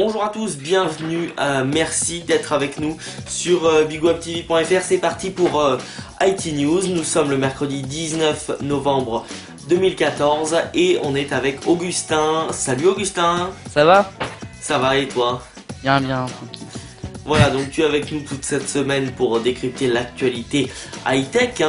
Bonjour à tous, bienvenue, merci d'être avec nous sur bigwebtv.fr. C'est parti pour IT News. Nous sommes le mercredi 19 novembre 2014 et on est avec Augustin. Salut Augustin. Ça va? Ça va et toi? Bien, bien, tranquille. Voilà, donc tu es avec nous toute cette semaine pour décrypter l'actualité high-tech.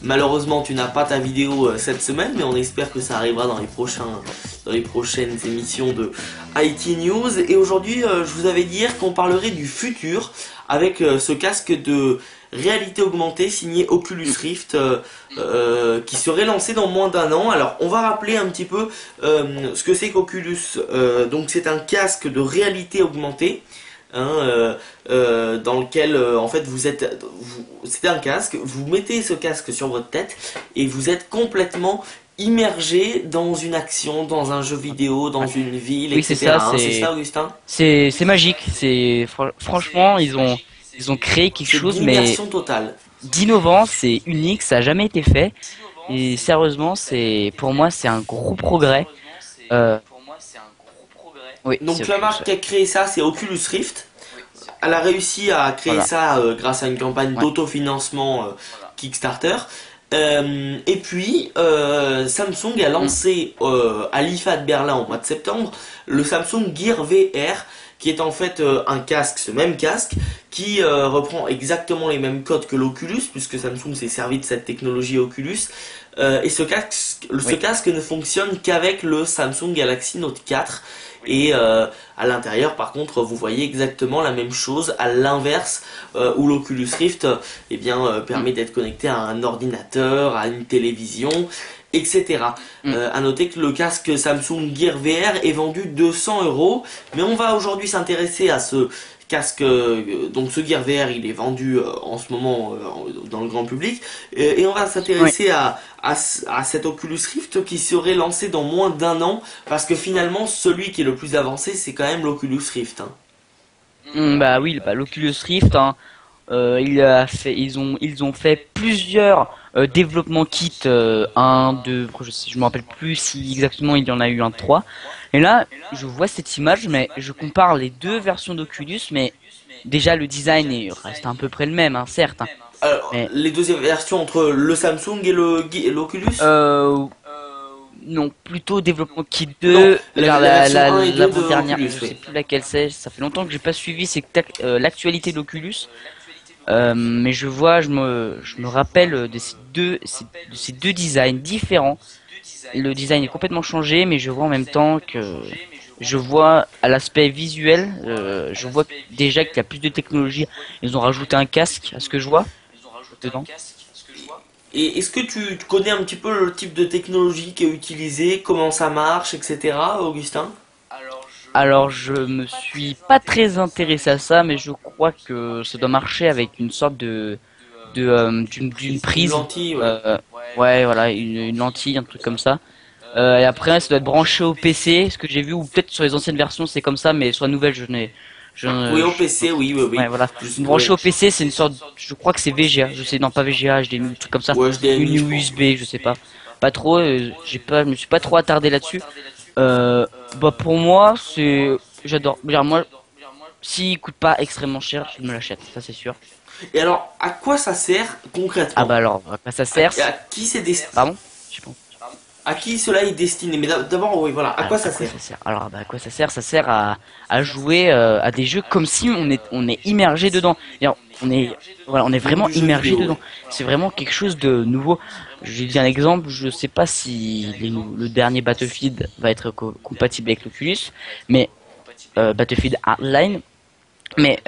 Malheureusement, tu n'as pas ta vidéo cette semaine, mais on espère que ça arrivera dans les prochaines émissions de IT News. Et aujourd'hui, je vous avais dit qu'on parlerait du futur avec ce casque de réalité augmentée signé Oculus Rift qui serait lancé dans moins d'un an. Alors, on va rappeler un petit peu ce que c'est qu'Oculus. Donc, c'est un casque de réalité augmentée. Dans lequel en fait c'est un casque, vous mettez ce casque sur votre tête et vous êtes complètement immergé dans une action, dans un jeu vidéo, dans une ville, Oui, etc. C'est ça, Augustin? C'est magique. Franchement, ils ont créé quelque C'est chose, mais l'immersion totale. d'innovant, c'est unique, ça a jamais été fait. Et sérieusement, pour moi, c'est un gros progrès. Oui, Donc la marque qui a créé ça, c'est Oculus Rift. Elle a réussi à créer ça grâce à une campagne d'autofinancement Kickstarter. Et puis Samsung a lancé à l'IFA de Berlin au mois de septembre le Samsung Gear VR, qui est en fait un casque, ce même casque, qui reprend exactement les mêmes codes que l'Oculus, puisque Samsung s'est servi de cette technologie Oculus. Et ce casque ne fonctionne qu'avec le Samsung Galaxy Note 4. Et à l'intérieur, par contre, vous voyez exactement la même chose, à l'inverse, où l'Oculus Rift permet d'être connecté à un ordinateur, à une télévision, etc. À noter que le casque Samsung Gear VR est vendu 200 €, mais on va aujourd'hui s'intéresser à ce casque. Donc ce Gear VR, il est vendu en ce moment dans le grand public, et on va s'intéresser à cet Oculus Rift qui serait lancé dans moins d'un an, parce que finalement celui qui est le plus avancé, c'est quand même l'Oculus Rift. Bah oui, l'Oculus Rift, ils ont fait plusieurs développement kits, un, deux, je me rappelle plus si exactement il y en a eu un 3. Et là, je vois cette image, mais je compare les deux versions d'Oculus, mais déjà le design reste à peu près le même, hein, certes. Alors, Mais les deux versions entre le Samsung et l'Oculus? non, plutôt développement kit Non, 2, la version 1 et 2 de l'avant-dernière, Oculus, je oui. sais plus laquelle c'est, ça fait longtemps que j'ai pas suivi l'actualité d'Oculus. Mais je me rappelle de ces deux designs différents. Le design est complètement changé, mais je vois en même temps que je vois à l'aspect visuel, je vois déjà qu'il y a plus de technologie. Ils ont rajouté un casque à ce que je vois dedans. Et est-ce que tu connais un petit peu le type de technologie qui est utilisé, comment ça marche, etc., Augustin? Alors je me suis pas très intéressé à ça, mais je crois que ça doit marcher avec une sorte d'une Une prise. lentille, ouais. Ouais, voilà, une lentille, un truc comme ça. Et après, ça doit être branché au PC, ce que j'ai vu, ou peut-être sur les anciennes versions c'est comme ça, mais sur la nouvelle, Oui, au PC, oui, oui, ouais, oui. voilà. Branché Ouais. au PC, c'est une sorte, je crois que c'est VGA, je sais, non pas VGA, j'ai des trucs comme ça, Ouais, HDMI, une je pense. USB, je sais pas, pas trop, je me suis pas trop attardé là-dessus. Bah pour moi, j'adore. Moi, s'il coûte pas extrêmement cher, je me l'achète, ça c'est sûr. Et alors, à quoi ça sert Ah bah concrètement? alors, ça sert, À qui c'est pardon, je sais pas. à qui cela est destiné? Mais d'abord, oui, voilà, à Alors, quoi à ça quoi sert? ça sert? Alors, bah, à quoi ça sert? Ça sert à jouer à des jeux comme si on est immergé dedans. C'est-à-dire, voilà, on est Donc vraiment du jeu immergé vidéo, oui. dedans. C'est vraiment quelque chose de nouveau. Je vais dire un exemple. Je sais pas si le dernier Battlefield va être compatible avec l'Oculus, mais Battlefield Hardline. Mais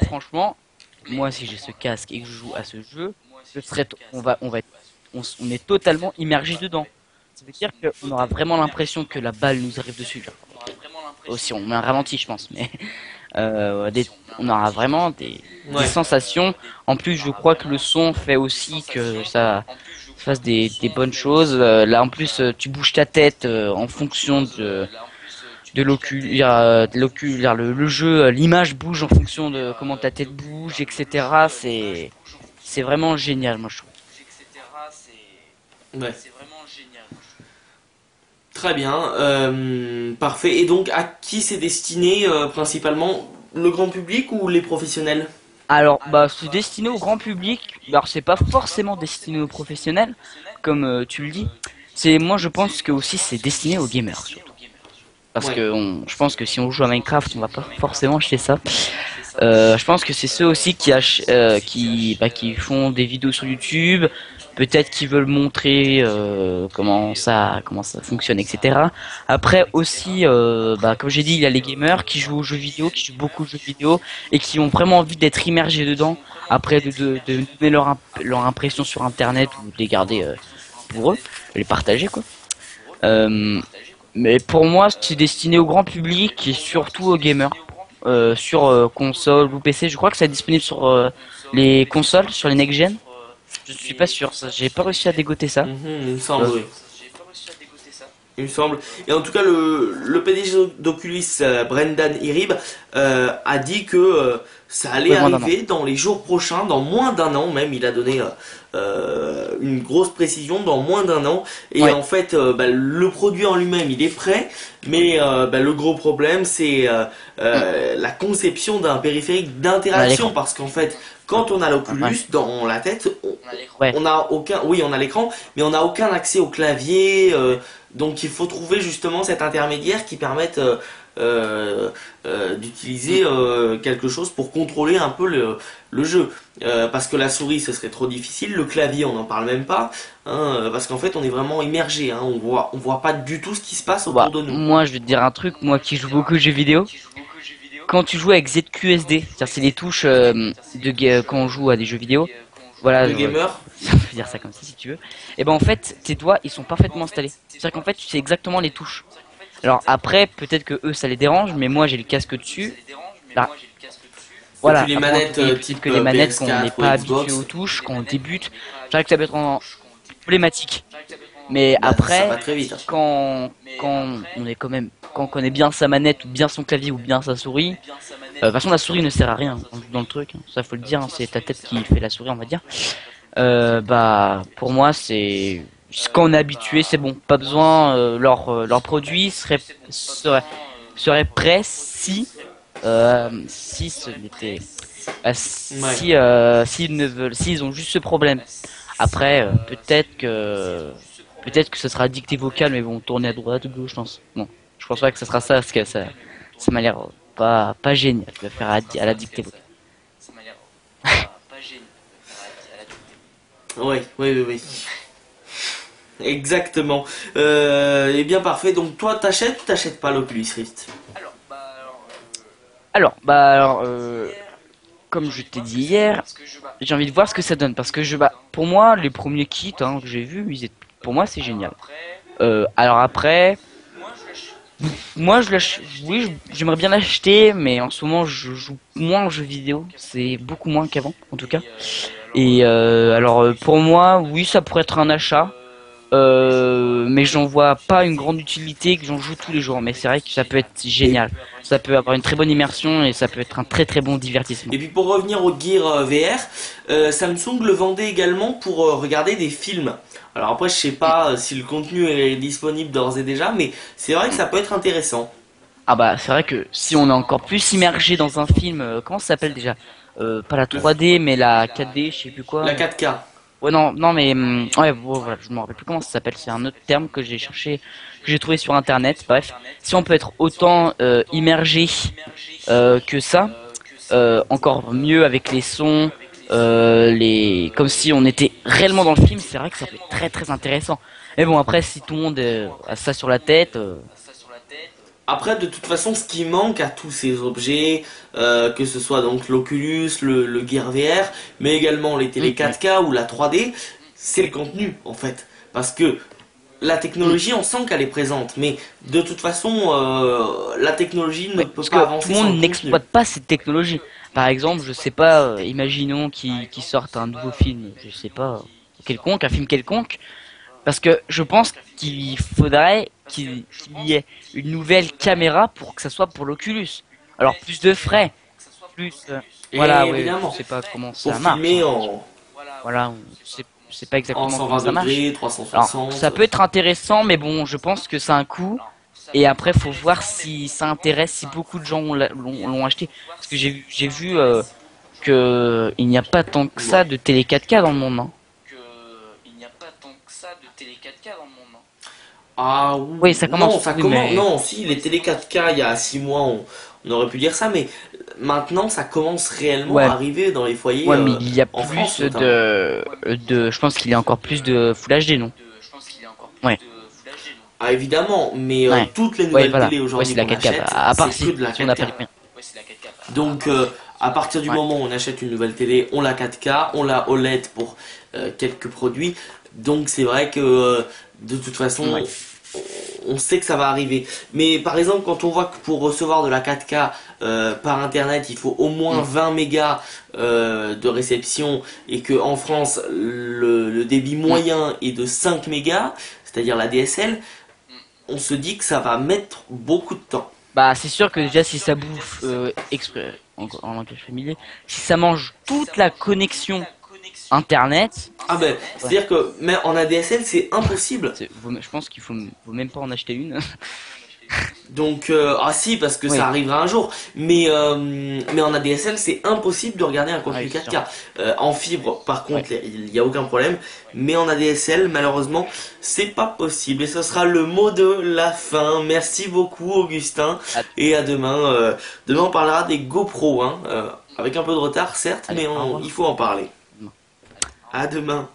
franchement, moi, si j'ai ce casque et que je joue à ce jeu, on est totalement immergé dedans. Ça veut dire qu'on aura vraiment l'impression que la balle nous arrive dessus. Genre. Aussi, on met un ralenti, je pense, mais on aura vraiment des Ouais. sensations. En plus, je crois que le son fait aussi que ça fasse des bonnes choses. Là, en plus, tu bouges ta tête en fonction de le jeu, l'image bouge en fonction de comment ta tête bouge, etc. C'est vraiment génial, moi je trouve. Ouais. Très bien, parfait. Et donc, à qui c'est destiné principalement? Le grand public ou les professionnels? Alors, bah, c'est destiné au grand public. Alors, c'est pas forcément destiné aux professionnels, comme tu le dis. C'est, moi, je pense que aussi c'est destiné aux gamers surtout. Parce Ouais. que je pense que si on joue à Minecraft, on va pas forcément acheter ça. Je pense que c'est ceux aussi qui font des vidéos sur YouTube, peut-être qui veulent montrer comment ça fonctionne, etc. Après aussi, bah, comme j'ai dit, il y a les gamers qui jouent aux jeux vidéo, qui jouent beaucoup aux jeux vidéo et qui ont vraiment envie d'être immergés dedans. Après de donner leur impression sur Internet ou de les garder pour eux, de les partager quoi. Euh, mais pour moi, c'est destiné au grand public et surtout aux gamers. Sur console ou PC, je crois que c'est disponible sur les consoles, sur les next-gen. Je suis pas sûr, ça, j'ai pas réussi à dégoter ça. Mhm, il me semble, Euh, oui. Il me semble. Et en tout cas, le PDG d'Oculus, Brendan Irib, a dit que ça allait ouais, moins d'un an. arriver dans les jours prochains, dans moins d'un an même. Il a donné une grosse précision, dans moins d'un an. Et Ouais, en fait, bah, le produit en lui-même, il est prêt. Mais bah, le gros problème, c'est mm, la conception d'un périphérique on a d'interaction. l'écran. Parce qu'en fait, quand on a Ouais, l'Oculus dans la tête, ouais. on a aucun, oui, on a l'écran, mais on n'a aucun accès au clavier. Donc il faut trouver justement cet intermédiaire qui permette Mm. d'utiliser quelque chose pour contrôler un peu le jeu. Parce que la souris ce serait trop difficile, le clavier on n'en parle même pas, hein, parce qu'en fait on est vraiment immergé, hein, on voit pas du tout ce qui se passe autour Bah, de nous. moi, je vais te dire un truc, moi qui joue beaucoup aux jeux vidéo, quand tu joues avec ZQSD, c'est-à-dire c'est les touches quand on joue à des jeux vidéo, voilà, De gamer. on peut dire ça comme ça si tu veux, et ben en fait, tes doigts, ils sont parfaitement installés. C'est-à-dire qu'en fait, tu sais exactement les touches. Alors après, peut-être que eux, ça les dérange, mais moi, j'ai le casque dessus. Là, Et puis voilà, les après, on manettes peut-être type que les manettes, quand on n'est PS4 ou pas habitué Xbox, aux touches, quand on débute, je dirais que ça peut être problématique. Mais bah ça va après, très vite, hein. quand on est quand même, quand on connaît bien sa manette ou bien son clavier ou bien sa souris, de toute façon la souris ne sert à rien dans le truc, hein. Ça faut le dire, hein, c'est ta tête qui fait la souris on va dire. Bah pour moi c'est quand on est habitué c'est bon, pas besoin, leur produit serait prêt si ce n'était Ouais. si s'ils ne veulent s'ils ont juste ce problème. Après peut-être que ce sera dicté vocal mais bon tourner à droite ou à gauche je pense. Bon, je pense pas que ce sera ça parce que ça m'a l'air pas génial de le faire à la dictée vocale. Oui, oui, oui, oui. Exactement. Et bien parfait. Donc toi, t'achètes ou t'achètes pas l'Oculus Rift? Alors, comme je t'ai dit hier, j'ai envie de voir ce que ça donne parce que pour moi, les premiers kits hein, que j'ai vus, pour moi, c'est génial. Alors après, moi, oui, j'aimerais bien l'acheter, mais en ce moment, je joue moins aux jeux vidéo. C'est beaucoup moins qu'avant, en tout cas. Et pour moi, oui, ça pourrait être un achat. Mais j'en vois pas une grande utilité que j'en joue tous les jours. Mais c'est vrai que ça peut être Et, génial. Ça peut avoir une très bonne immersion et ça peut être un très très bon divertissement. et puis pour revenir au Gear VR, Samsung le vendait également pour regarder des films. Alors après, je sais pas si le contenu est disponible d'ores et déjà, mais c'est vrai que ça peut être intéressant. Ah bah c'est vrai que si on est encore plus immergé dans un film, comment ça s'appelle déjà? Pas la Le, 3D mais la 4D, je sais plus quoi. la 4K. Ouais non non mais ouais bon, voilà, je me rappelle plus comment ça s'appelle. C'est un autre terme que j'ai cherché, que j'ai trouvé sur internet. Bref, si on peut être autant immergé que ça, encore mieux avec les sons, comme si on était réellement dans le film. C'est vrai que ça peut être très très intéressant. Mais bon après si tout le monde a ça sur la tête. Après, de toute façon, ce qui manque à tous ces objets, que ce soit donc l'Oculus, le Gear VR, mais également les télé Oui. 4K ou la 3D, c'est le contenu en fait. Parce que la Mm. technologie, on sent qu'elle est présente, mais de toute façon, la technologie ne Oui, peut parce pas que tout avancer le sans le monde contenu. n'exploite pas cette technologie. Par exemple, je sais pas, imaginons qu'ils sortent un nouveau film, je sais pas, quelconque, un film quelconque, parce que je pense qu'il faudrait qu'il y ait une nouvelle caméra pour que ça soit pour l'Oculus. Alors plus de frais, plus, Et voilà, ouais, je évidemment, sais pas comment pour ça marche, filmer hein. en... Voilà, sais pas En exactement 120 comment ça marche. degrés, Alors, 360. ça peut être intéressant, mais bon, je pense que ça a un coût. Et après, faut voir si ça intéresse, si beaucoup de gens l'ont acheté. Parce que j'ai vu que il n'y a pas tant que ça de télé 4K dans le monde. Hein. Ah Oui, ça non, commence. ça Oui, commence. mais Non, si, les télé 4K, il y a 6 mois, on aurait pu dire ça, mais maintenant, ça commence réellement à ouais, arriver dans les foyers ouais, mais il y a en France plus notamment. je pense qu'il y a encore plus de Full HD, non? Ouais, Ah, évidemment, mais ouais, toutes les ouais, nouvelles voilà. télé Ouais, c'est aujourd'hui la qu'on 4K. achète, À part c'est que de la si on n'a pas 4K. les moyens. Donc, à partir du Ouais, moment où on achète une nouvelle télé, on la 4K, on la OLED pour quelques produits. Donc, c'est vrai que de toute façon, ouais. on sait que ça va arriver. Mais par exemple, quand on voit que pour recevoir de la 4K par internet, il faut au moins Mm. 20 mégas de réception et que en France, le débit Mm. moyen est de 5 mégas, c'est-à-dire la DSL, on se dit que ça va mettre beaucoup de temps. Bah, c'est sûr que déjà, si ça bouffe, en langage familier, si ça mange toute la connexion Internet, Ah ben, ouais, c'est-à-dire que mais en ADSL, c'est impossible. je pense qu'il faut même pas en acheter une. Donc, ah si, parce que ça Oui, arrivera un jour. Mais en ADSL, c'est impossible de regarder un contenu oui, c'est sûr. 4K. En fibre, par Ouais. contre, il n'y a aucun problème. Mais en ADSL, malheureusement, c'est pas possible. Et ce sera le mot de la fin. Merci beaucoup, Augustin. Ah, Et à demain. Demain, on parlera des GoPro. Hein, avec un peu de retard, certes, allez, mais au il revoir. faut en parler. À demain.